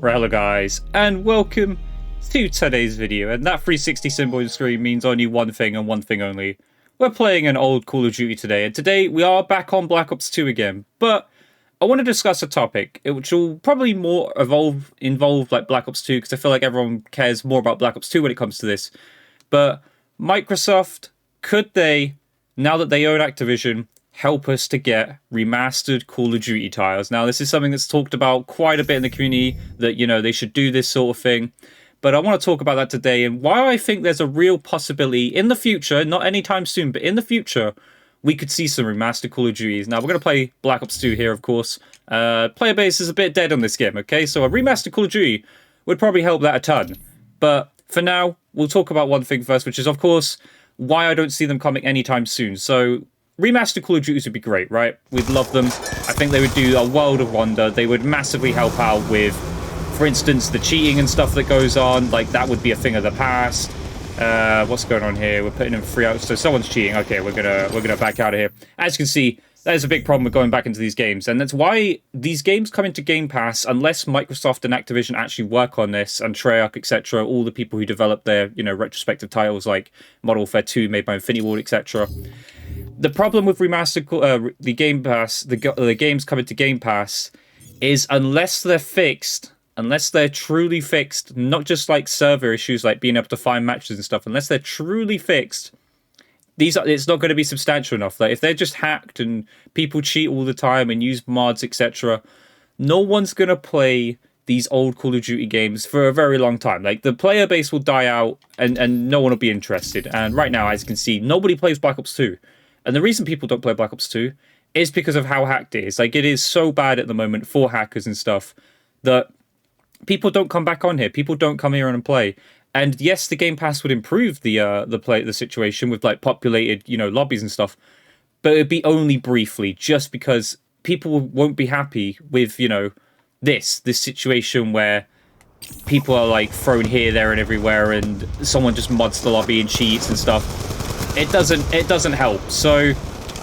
Right, hello guys, and welcome to today's video. And that 360 symbol on the screen means only one thing and one thing only. We're playing an old Call of Duty today, and today we are back on Black Ops 2 again. But I want to discuss a topic which will probably more involve like Black Ops 2, because I feel like everyone cares more about Black Ops 2 when it comes to this. But Microsoft, could they, now that they own Activision, help us to get remastered Call of Duty titles? Now, this is something that's talked about quite a bit in the community, that, you know, they should do this sort of thing. But I want to talk about that today, and why I think there's a real possibility in the future, not anytime soon, but in the future, we could see some remastered Call of Duties. Now, we're going to play Black Ops 2 here, of course. Player base is a bit dead on this game, okay? So a remastered Call of Duty would probably help that a ton. But for now, we'll talk about one thing first, which is, of course, why I don't see them coming anytime soon. So remastered Call of Duties would be great, right? We'd love them. I think they would do a world of wonder. They would massively help out with, for instance, the cheating and stuff that goes on. Like, that would be a thing of the past. What's going on here? We're putting in 3 out, so someone's cheating. Okay, we're gonna back out of here. As you can see, that is a big problem with going back into these games, and that's why these games come into Game Pass unless Microsoft and Activision actually work on this, and Treyarch, etc. All the people who develop their, you know, retrospective titles like Modern Warfare 2, made by Infinity Ward, etc. The problem with remastered the Game Pass, the games coming to Game Pass, is unless they're fixed, unless they're truly fixed, not just like server issues like being able to find matches and stuff, unless they're truly fixed, it's not going to be substantial enough. Like, if they're just hacked and people cheat all the time and use mods, etc., no one's going to play these old Call of Duty games for a very long time. Like, the player base will die out and no one will be interested. And right now, as you can see, nobody plays Black Ops 2. And the reason people don't play Black Ops 2 is because of how hacked it is. Like, it is so bad at the moment for hackers and stuff that people don't come back on here. People don't come here and play. And yes, the Game Pass would improve the situation with like populated, you know, lobbies and stuff, but it'd be only briefly, just because people won't be happy with, you know, this situation where people are like thrown here, there, and everywhere, and someone just mods the lobby and cheats and stuff. It doesn't help. So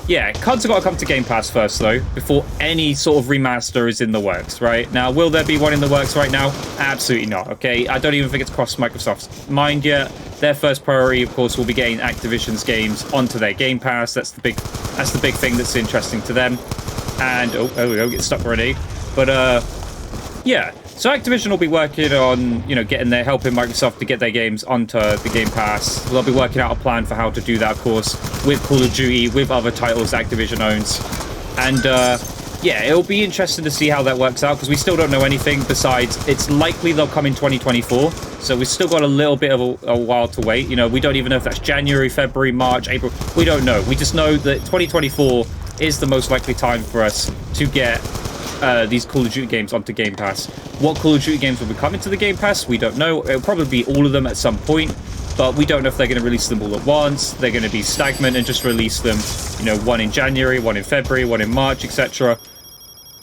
yeah, cards have got to come to Game Pass first, though, before any sort of remaster is in the works, right? Now, will there be one in the works right now? Absolutely not, okay? I don't even think it's crossed Microsoft's mind yet. Their first priority, of course, will be getting Activision's games onto their Game Pass. That's the big thing that's interesting to them. And, oh, there we go, get stuck already. But, yeah. So Activision will be working on, you know, helping Microsoft to get their games onto the Game Pass. They'll be working out a plan for how to do that, of course, with Call of Duty, with other titles Activision owns. And, yeah, it'll be interesting to see how that works out, because we still don't know anything besides it's likely they'll come in 2024. So we've still got a little bit of a while to wait. You know, we don't even know if that's January, February, March, April. We don't know. We just know that 2024 is the most likely time for us to get these Call of Duty games onto Game Pass. What Call of Duty games will be coming to the Game Pass, we don't know. It'll probably be all of them at some point, but we don't know if they're going to release them all at once. They're going to be stagnant and just release them, you know, one in January, one in February, one in March, etc.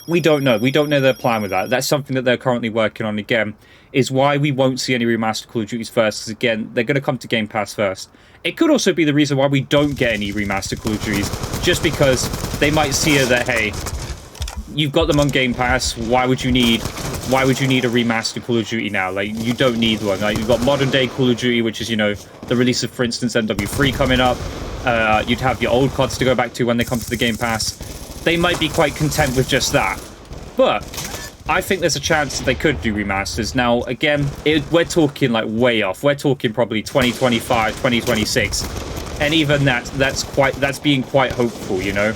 We don't know. We don't know their plan with that. That's something that they're currently working on. Again, is why we won't see any remastered Call of Duties first, because again, they're going to come to Game Pass first. It could also be the reason why we don't get any remastered Call of Duties, just because they might see that, hey, you've got them on Game Pass. Why would you need a remastered Call of Duty now? Like, you don't need one. Like, you've got modern day Call of Duty, which is, you know, the release of, for instance, MW3 coming up. You'd have your old CODs to go back to when they come to the Game Pass. They might be quite content with just that. But I think there's a chance that they could do remasters. Now, again, we're talking like way off. We're talking probably 2025, 2026. And even that's being quite hopeful, you know,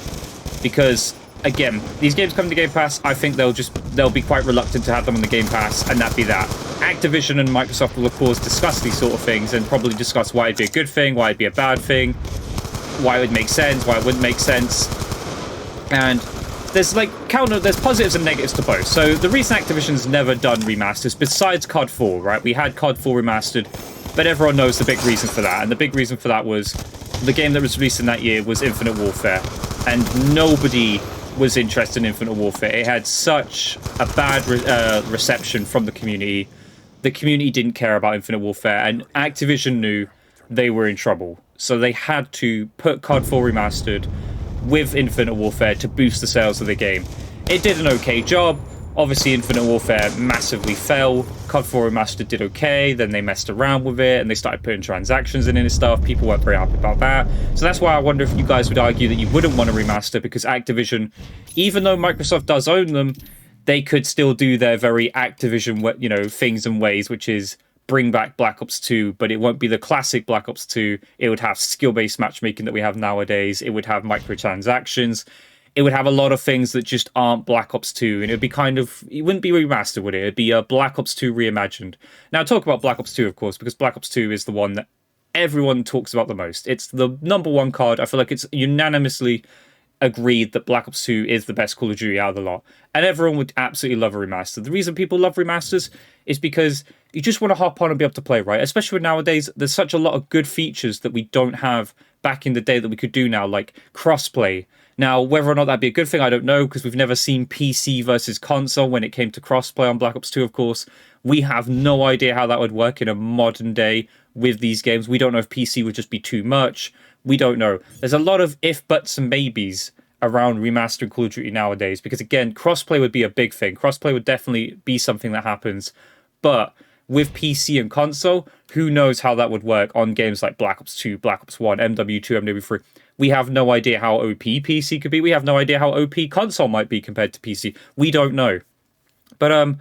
because again, these games come to Game Pass. I think they'll be quite reluctant to have them on the Game Pass, and that be that. Activision and Microsoft will, of course, discuss these sort of things and probably discuss why it'd be a good thing, why it'd be a bad thing, why it would make sense, why it wouldn't make sense. And there's there's positives and negatives to both. So the reason Activision's never done remasters, besides COD 4, right? We had COD 4 remastered, but everyone knows the big reason for that. And the big reason for that was the game that was released in that year was Infinite Warfare, and nobody was interested in Infinite Warfare. It had such a bad reception from the community. The community didn't care about Infinite Warfare, and Activision knew they were in trouble. So they had to put COD 4 Remastered with Infinite Warfare to boost the sales of the game. It did an okay job, Obviously, Infinite Warfare massively fell. COD 4 Remastered did okay, then they messed around with it, and they started putting transactions in and stuff. People weren't very happy about that. So that's why I wonder if you guys would argue that you wouldn't want to remaster, because Activision, even though Microsoft does own them, they could still do their very Activision, you know, things and ways, which is bring back Black Ops 2, but it won't be the classic Black Ops 2. It would have skill-based matchmaking that we have nowadays. It would have microtransactions. It would have a lot of things that just aren't Black Ops 2, and it'd be kind of, it wouldn't be remastered, would it? It'd be a Black Ops 2 reimagined. Now, talk about Black Ops 2, of course, because Black Ops 2 is the one that everyone talks about the most. It's the #1 card. I feel like it's unanimously agreed that Black Ops 2 is the best Call of Duty out of the lot, and everyone would absolutely love a remaster. The reason people love remasters is because you just want to hop on and be able to play, right? Especially with nowadays, there's such a lot of good features that we don't have back in the day that we could do now, like crossplay. Now, whether or not that'd be a good thing, I don't know, because we've never seen PC versus console when it came to crossplay on Black Ops 2, of course. We have no idea how that would work in a modern day with these games. We don't know if PC would just be too much. We don't know. There's a lot of if, buts, and maybes around remastering Call of Duty nowadays, because, again, crossplay would be a big thing. Crossplay would definitely be something that happens. But with PC and console, who knows how that would work on games like Black Ops 2, Black Ops 1, MW2, MW3. We have no idea how OP PC could be. We have no idea how OP console might be compared to PC. We don't know. But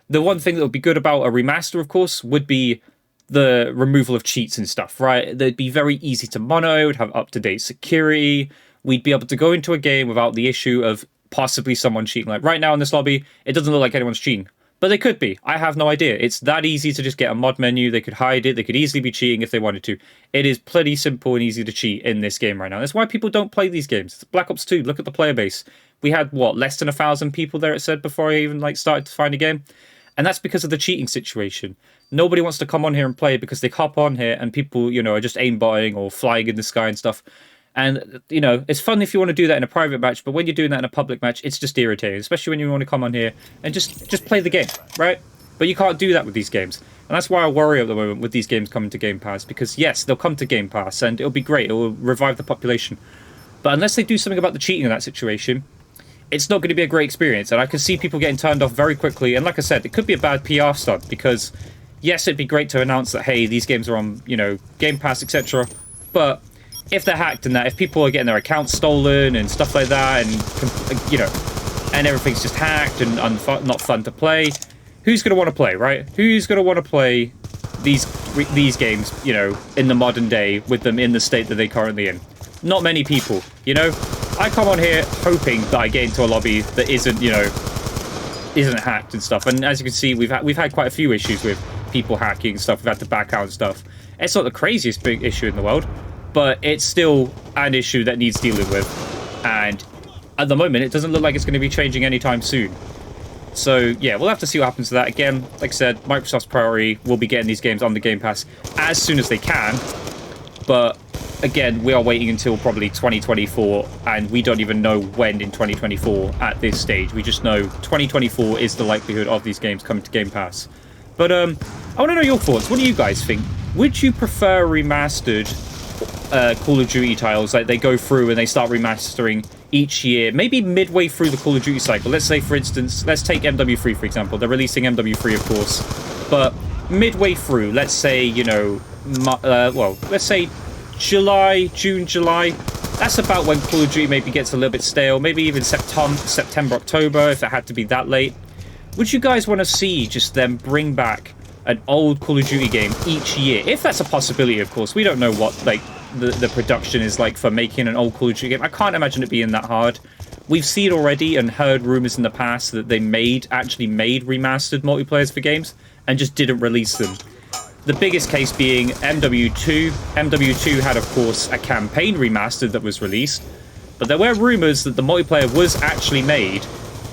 the one thing that would be good about a remaster, of course, would be the removal of cheats and stuff, right? They'd be very easy to mono, it would have up-to-date security. We'd be able to go into a game without the issue of possibly someone cheating. Like right now in this lobby, it doesn't look like anyone's cheating. But they could be. I have no idea. It's that easy to just get a mod menu. They could hide it. They could easily be cheating if they wanted to. It is pretty simple and easy to cheat in this game right now. That's why people don't play these games. It's Black Ops 2. Look at the player base. We had, what, less than 1,000 people there, it said, before I even started to find a game. And that's because of the cheating situation. Nobody wants to come on here and play because they hop on here and people, are just aimbotting or flying in the sky and stuff. And, it's fun if you want to do that in a private match, but when you're doing that in a public match, it's just irritating, especially when you want to come on here and just play the game, right? But you can't do that with these games. And that's why I worry at the moment with these games coming to Game Pass, because yes, they'll come to Game Pass and it'll be great. It will revive the population. But unless they do something about the cheating in that situation, it's not going to be a great experience. And I can see people getting turned off very quickly. And like I said, it could be a bad PR stunt because, yes, it'd be great to announce that, hey, these games are on, Game Pass, etc. But if they're hacked and that, if people are getting their accounts stolen and stuff like that, and, and everything's just hacked and not fun to play, who's going to want to play, right? Who's going to want to play these games, in the modern day with them in the state that they're currently in? Not many people, I come on here hoping that I get into a lobby that isn't hacked and stuff. And as you can see, we've had quite a few issues with people hacking and stuff. We've had to back out and stuff. It's not the craziest big issue in the world, but it's still an issue that needs dealing with. And at the moment, it doesn't look like it's going to be changing anytime soon. So, yeah, we'll have to see what happens to that. Again, like I said, Microsoft's priority will be getting these games on the Game Pass as soon as they can. But, again, we are waiting until probably 2024, and we don't even know when in 2024 at this stage. We just know 2024 is the likelihood of these games coming to Game Pass. But, I want to know your thoughts. What do you guys think? Would you prefer remastered Call of Duty titles, like they go through and they start remastering each year, maybe midway through the Call of Duty cycle? Let's say, for instance, let's take MW3 for example. They're releasing MW3, of course, but midway through, let's say, let's say June, July. That's about when Call of Duty maybe gets a little bit stale. Maybe even September, October, if it had to be that late. Would you guys want to see just them bring back an old Call of Duty game each year? If that's a possibility, of course. We don't know what the production is like for making an old Call of Duty game. I can't imagine it being that hard. We've seen already and heard rumors in the past that they actually made remastered multiplayers for games and just didn't release them. The biggest case being MW2. MW2 had, of course, a campaign remastered that was released, but there were rumors that the multiplayer was actually made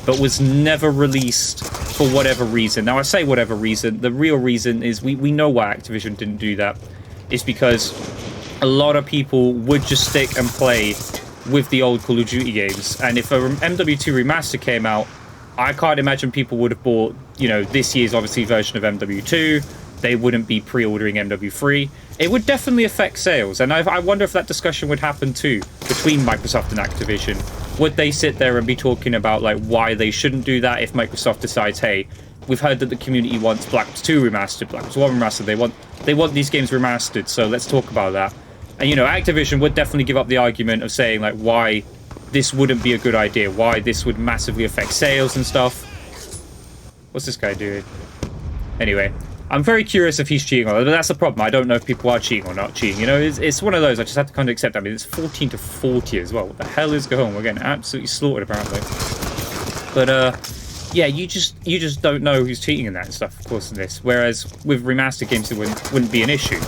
but was never released for whatever reason. Now, I say whatever reason. The real reason is we know why Activision didn't do that. It's because a lot of people would just stick and play with the old Call of Duty games. And if a MW2 remaster came out, I can't imagine people would have bought, this year's, obviously, version of MW2. They wouldn't be pre-ordering MW3. It would definitely affect sales. And I wonder if that discussion would happen, too, between Microsoft and Activision. would they sit there and be talking about like why they shouldn't do that if Microsoft decides, hey, we've heard that the community wants Black Ops 2 remastered, Black Ops 1 remastered, they want these games remastered, so let's talk about that. And, you know, Activision would definitely give up the argument of saying, like, why this wouldn't be a good idea, why this would massively affect sales and stuff. What's this guy doing? Anyway, I'm very curious if he's cheating or not, but that's the problem. I don't know if people are cheating or not cheating. You know, it's one of those, I just have to kind of accept. I mean, it's 14 to 40 as well. What the hell is going on? We're getting absolutely slaughtered, apparently. But, yeah, you just don't know who's cheating in that and stuff, of course, in this. Whereas with remastered games, it wouldn't be an issue.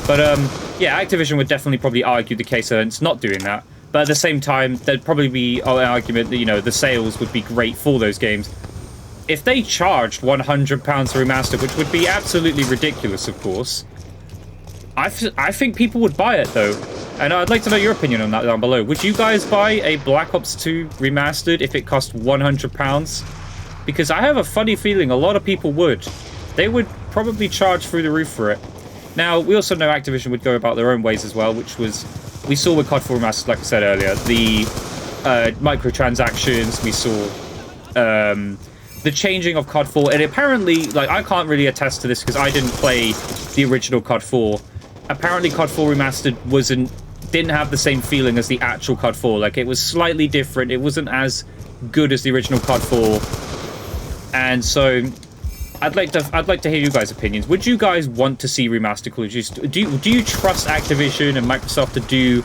But, yeah, Activision would definitely probably argue the case that it's not doing that. But at the same time, there'd probably be an argument that, you know, the sales would be great for those games. If they charged £100 for remaster, which would be absolutely ridiculous, of course, I think people would buy it, though. And I'd like to know your opinion on that down below. Would you guys buy a Black Ops 2 remastered if it cost £100? Because I have a funny feeling a lot of people would. They would probably charge through the roof for it. Now, we also know Activision would go about their own ways as well, which was... We saw with COD 4 Remastered, like I said earlier, the microtransactions, we saw the changing of COD 4, and apparently, like, I can't really attest to this because I didn't play the original COD 4. Apparently, COD 4 Remastered didn't have the same feeling as the actual COD 4. Like, it was slightly different. It wasn't as good as the original COD 4. And so... I'd like to hear you guys' opinions. Would you guys want to see remastered Call of Duty? Do you trust Activision and Microsoft to do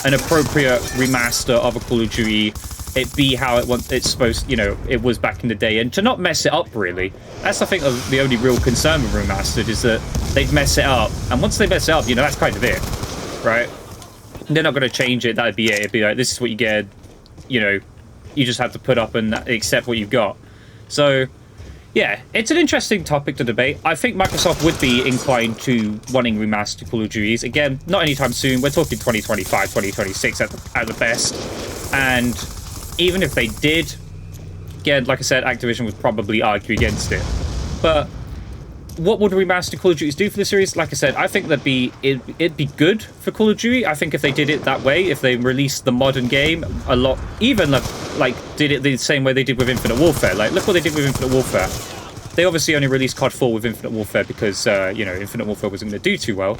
an appropriate remaster of a Call of Duty? It be how it's supposed, you know, it was back in the day, and to not mess it up really. That's I think the only real concern with remastered is that they'd mess it up, and once they mess it up, you know, that's kind of it, right? They're not going to change it. That'd be it. It'd be like, this is what you get. You know, you just have to put up and accept what you've got. So. Yeah, it's an interesting topic to debate. I think Microsoft would be inclined to wanting remastered Call of Duties. Again, not anytime soon. We're talking 2025, 2026 at the best. And even if they did, again, like I said, Activision would probably argue against it. But what would remastered Call of Duties do for the series? Like I said, I think it'd be good for Call of Duty. I think if they did it that way, if they released the modern game a lot, even like did it the same way they did with Infinite Warfare. Like, look what they did with Infinite Warfare. They obviously only released COD 4 with Infinite Warfare because, you know, Infinite Warfare wasn't going to do too well.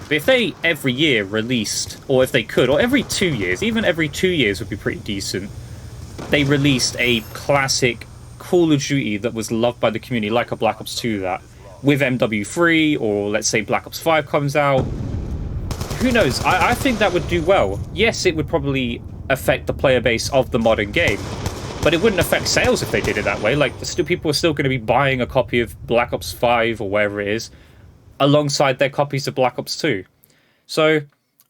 But if they every year released, or if they could, or every 2 years, even every 2 years would be pretty decent, they released a classic Call of Duty that was loved by the community, like a Black Ops 2 that, with MW3, or let's say Black Ops 5 comes out, who knows? I think that would do well. Yes, it would probably affect the player base of the modern game, but it wouldn't affect sales if they did it that way. Like, people are still going to be buying a copy of Black Ops 5 or wherever it is, alongside their copies of Black Ops 2. So,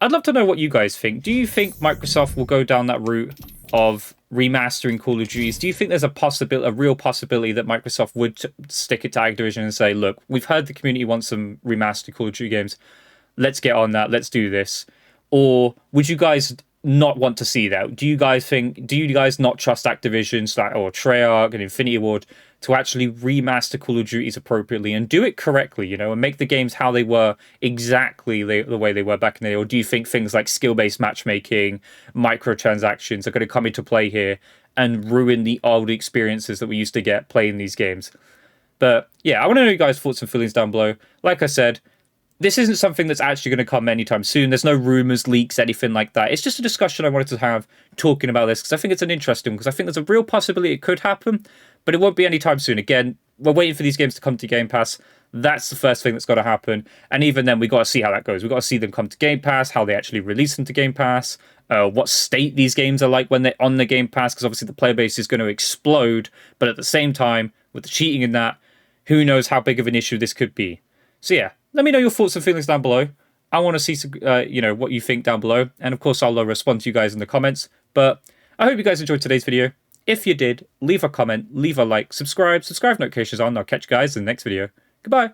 I'd love to know what you guys think. Do you think Microsoft will go down that route of remastering Call of Duty? Do you think there's a real possibility that Microsoft would stick it to Activision and say, look, we've heard the community wants some remastered Call of Duty games. Let's get on that. Let's do this. Or would you guys not want to see that? Do you guys not trust Activision or Treyarch and Infinity Ward to actually remaster Call of Duties appropriately and do it correctly, you know, and make the games how they were, exactly the way they were back in the day? Or do you think things like skill-based matchmaking, microtransactions are going to come into play here and ruin the old experiences that we used to get playing these games? But yeah, I want to know your guys' thoughts and feelings down below. Like I said, this isn't something that's actually going to come anytime soon. There's no rumors, leaks, anything like that. It's just a discussion I wanted to have talking about this because I think it's an interesting, because I think there's a real possibility it could happen, but it won't be anytime soon. Again, we're waiting for these games to come to Game Pass. That's the first thing that's got to happen. And even then, we got to see how that goes. We got to see them come to Game Pass, how they actually release them to Game Pass, what state these games are like when they're on the Game Pass, because obviously the player base is going to explode. But at the same time, with the cheating in that, who knows how big of an issue this could be. So yeah, let me know your thoughts and feelings down below. I want to see some, what you think down below. And of course, I'll respond to you guys in the comments. But I hope you guys enjoyed today's video. If you did, leave a comment, leave a like, subscribe notifications on. I'll catch you guys in the next video. Goodbye.